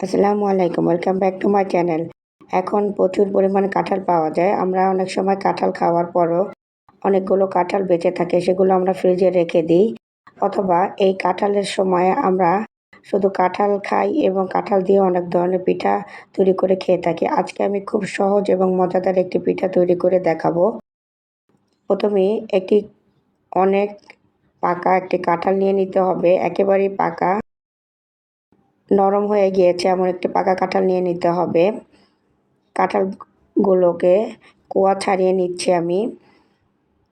আসসালামু আলাইকুম, welcome back to my channel. এখন প্রচুর পরিমাণে কাঁঠাল পাওয়া যায়। আমরা অনেক সময় কাঁঠাল খাওয়ার পরও অনেকগুলো কাঁঠাল বেঁচে থাকে, সেগুলো আমরা ফ্রিজে রেখে দিই। অথবা এই কাঁঠালের সময় আমরা শুধু কাঁঠাল খাই এবং কাঁঠাল দিয়ে অনেক ধরনের পিঠা তৈরি করে খেয়ে থাকি। আজকে আমি খুব সহজ এবং মজাদার একটি পিঠা তৈরি করে দেখাবো। প্রথমেই অনেক পাকা একটি কাঁঠাল নিয়ে নিতে হবে। একেবারেই পাকা, নরম হয়ে গিয়েছে এমন একটি পাকা কাঁঠাল নিয়ে নিতে হবে। কাঁঠালগুলোকে কোয়া ছাড়িয়ে নিচ্ছি আমি।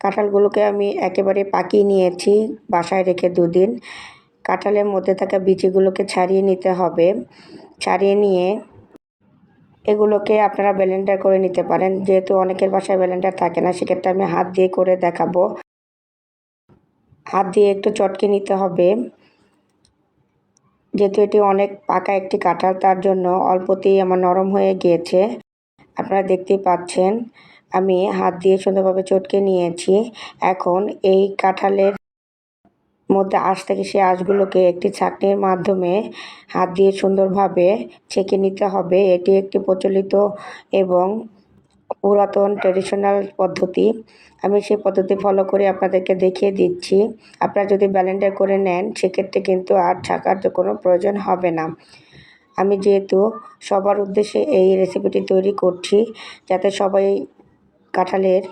কাঁঠালগুলোকে আমি একেবারে পাকিয়ে নিয়েছি বাসায় রেখে 2 দিন। কাঁঠালের মধ্যে থাকা বিচিগুলোকে ছাড়িয়ে নিতে হবে। ছাড়িয়ে নিয়ে এগুলোকে আপনারা ব্লেন্ডার করে নিতে পারেন। যেহেতু অনেকের বাসায় ব্লেন্ডার থাকে না, সেক্ষেত্রে আমি হাত দিয়ে করে দেখাবো। হাত দিয়ে একটু চটকে নিতে হবে। যেহেতু এটি অনেক পাকা একটি কাঁঠাল, তার জন্য অল্পতেই আমার নরম হয়ে গিয়েছে। আপনারা দেখতেই পাচ্ছেন আমি হাত দিয়ে সুন্দরভাবে চটকে নিয়েছি। এখন এই কাঁঠালের মধ্যে আঁশ থাকে, সেই আঁশগুলোকে একটি ছাঁকনির মাধ্যমে হাত দিয়ে সুন্দরভাবে ছেঁকে নিতে হবে। এটি একটি প্রচলিত এবং পুরাতন ট্রেডিশনাল পদ্ধতি। আমি সেই পদ্ধতি ফলো করে আপনাদেরকে দেখিয়ে দিচ্ছি। আপনারা যদি ব্লেন্ডার করে নেন, সেক্ষেত্রে কিন্তু আর ছাঁকার তো কোনো প্রয়োজন হবে না। আমি যেহেতু সবার উদ্দেশ্যে এই রেসিপিটি তৈরি করছি, যাতে সবাই কাঁঠালের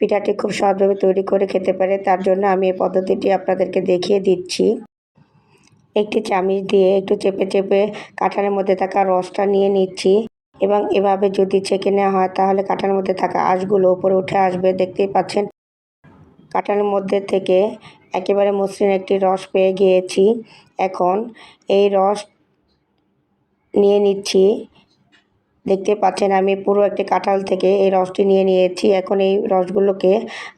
পিঠাটি খুব সহজভাবে তৈরি করে খেতে পারে, তার জন্য আমি এই পদ্ধতিটি আপনাদেরকে দেখিয়ে দিচ্ছি। একটি চামচ দিয়ে একটু চেপে চেপে কাঁঠালের মধ্যে থাকা রসটা নিয়ে নিচ্ছি এবং এভাবে যদি ছেঁকে নেওয়া হয়, তাহলে কাঁঠালের মধ্যে থাকা আঁশগুলো উপরে উঠে আসবে। দেখতেই পাচ্ছেন কাঁঠালের মধ্যে থেকে একেবারে মসৃণ একটি রস পেয়ে গিয়েছি। এখন এই রস নিয়ে নিচ্ছি। দেখতে পাচ্ছেন আমি পুরো একটি কাঁঠাল থেকে এই রসটি নিয়ে নিয়েছি। এখন এই রসগুলোকে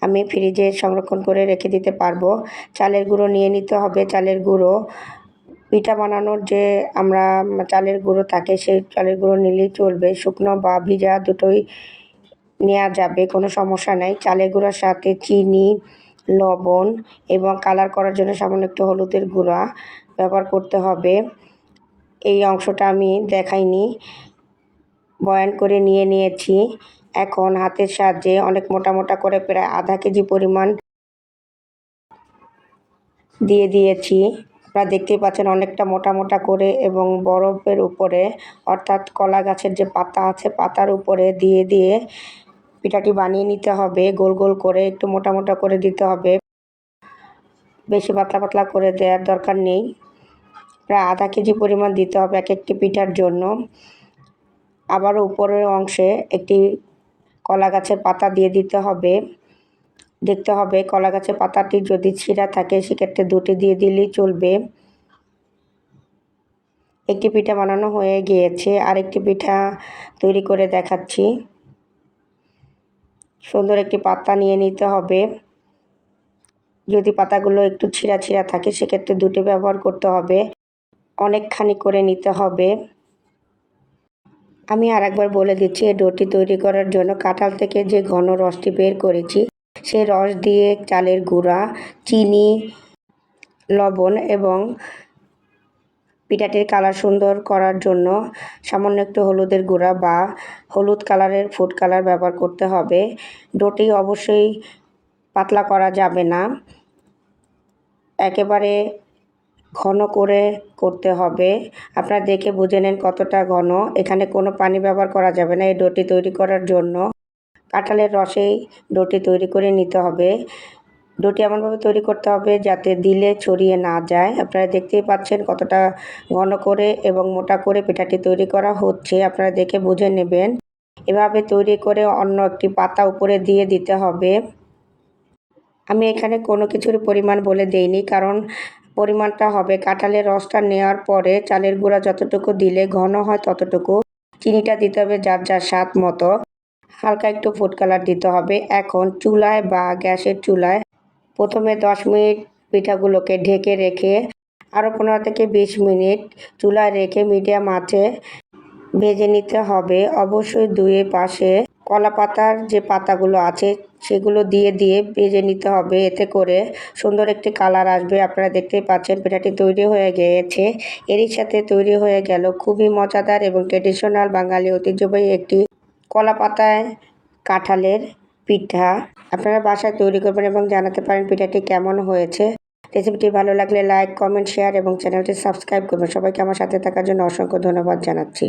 আমি ফ্রিজে সংরক্ষণ করে রেখে দিতে পারবো। চালের গুঁড়ো নিয়ে নিতে হবে। চালের গুঁড়ো, পিঠা বানানোর যে আমরা চালের গুঁড়ো থাকে, সেই চালের গুঁড়ো নিলেই চলবে। শুকনো বা ভিজা দুটোই নেওয়া যাবে, কোনো সমস্যা নেই। চালের গুঁড়োর সাথে চিনি, লবণ এবং কালার করার জন্য সামান্য একটু হলুদের গুঁড়া ব্যবহার করতে হবে। এই অংশটা আমি দেখাইনি, বয়ান করে নিয়ে নিয়েছি। এখন হাতের সাহায্যে অনেক মোটা মোটা করে প্রায় আধা কেজি পরিমাণ দিয়ে দিয়েছি। আপনারা দেখতেই পাচ্ছেন অনেকটা মোটা মোটা করে, এবং বরফের উপরে অর্থাৎ কলা গাছের যে পাতা আছে, পাতার উপরে দিয়ে দিয়ে পিঠাটি বানিয়ে নিতে হবে। গোল গোল করে একটু মোটা মোটা করে দিতে হবে, বেশি পাতলা পাতলা করে দেওয়ার দরকার নেই। প্রায় আধা কেজি পরিমাণ দিতে হবে এক একটি পিঠার জন্য। আবারও উপরের অংশে একটি কলা গাছের পাতা দিয়ে দিতে হবে। দেখতে হবে কলা গাছের পাতাটি যদি ছিঁড়া থাকে, সেক্ষেত্রে 2টি দিয়ে দিলেই চলবে। একটি পিঠা বানানো হয়ে গিয়েছে, আরেকটি পিঠা তৈরি করে দেখাচ্ছি। সুন্দর একটি পাতা নিয়ে নিতে হবে। যদি পাতাগুলো একটু ছিঁড়া ছিঁড়া থাকে, সেক্ষেত্রে 2টি ব্যবহার করতে হবে। অনেকখানি করে নিতে হবে। আমি আরেকবার বলে দিচ্ছি, এই ডোটি তৈরি করার জন্য কাঁঠাল থেকে যে ঘন রসটি বের করেছি, সেই রস দিয়ে চালের গুঁড়া, চিনি, লবণ এবং পিঠাটির কালার সুন্দর করার জন্য সামান্য একটু হলুদের গুঁড়া বা হলুদ কালারের ফুড কালার ব্যবহার করতে হবে। ডোটি অবশ্যই পাতলা করা যাবে না, একেবারে ঘন করে করতে হবে। আপনারা দেখে বুঝে নেন কতটা ঘন। এখানে কোনো পানি ব্যবহার করা যাবে না এই ডোটি তৈরি করার জন্য। কাঁঠালের রসেই ডোটি তৈরি করে নিতে হবে। ডোটি এমনভাবে তৈরি করতে হবে যাতে দিলে ছড়িয়ে না যায়। আপনারা দেখতেই পাচ্ছেন কতটা ঘন করে এবং মোটা করে পিঠাটি তৈরি করা হচ্ছে। আপনারা দেখে বুঝে নেবেন। এভাবে তৈরি করে অন্য একটি পাতা উপরে দিয়ে দিতে হবে। আমি এখানে কোনো কিছুর পরিমাণ বলে দেইনি, কারণ পরিমাণটা হবে কাঁঠালের রসটা নেওয়ার পরে চালের গুঁড়া যতটুকু দিলে ঘন হয় ততটুকু। চিনিটা দিতে হবে যার যার স্বাদ মতো। হালকা একটু ফুড কালার দিতে হবে। এখন চুলায় বা গ্যাসের চুলায় প্রথমে 10 মিনিট পিঠাগুলোকে ঢেকে রেখে আরও 15 থেকে 20 মিনিট চুলায় রেখে মিডিয়াম আঁচে ভেজে নিতে হবে। অবশ্যই 2 পাশে কলা পাতার যে পাতাগুলো আছে সেগুলো দিয়ে ভেজে নিতে হবে, এতে করে সুন্দর একটি কালার আসবে। আপনারা দেখতেই পাচ্ছেন পিঠাটি তৈরি হয়ে গিয়েছে। এরই সাথে তৈরি হয়ে গেল খুবই মজাদার এবং ট্রেডিশনাল বাঙালি ঐতিহ্যবাহী একটি কলা পাতায় কাঁঠালের পিঠা। আপনারা বাসায় তৈরি করবেন এবং জানাতে পারেন পিঠাটি কেমন হয়েছে। রেসিপিটি ভালো লাগলে লাইক, কমেন্ট, শেয়ার এবং চ্যানেলটি সাবস্ক্রাইব করবেন। সবাইকে আমার সাথে থাকার জন্য অসংখ্য ধন্যবাদ জানাচ্ছি।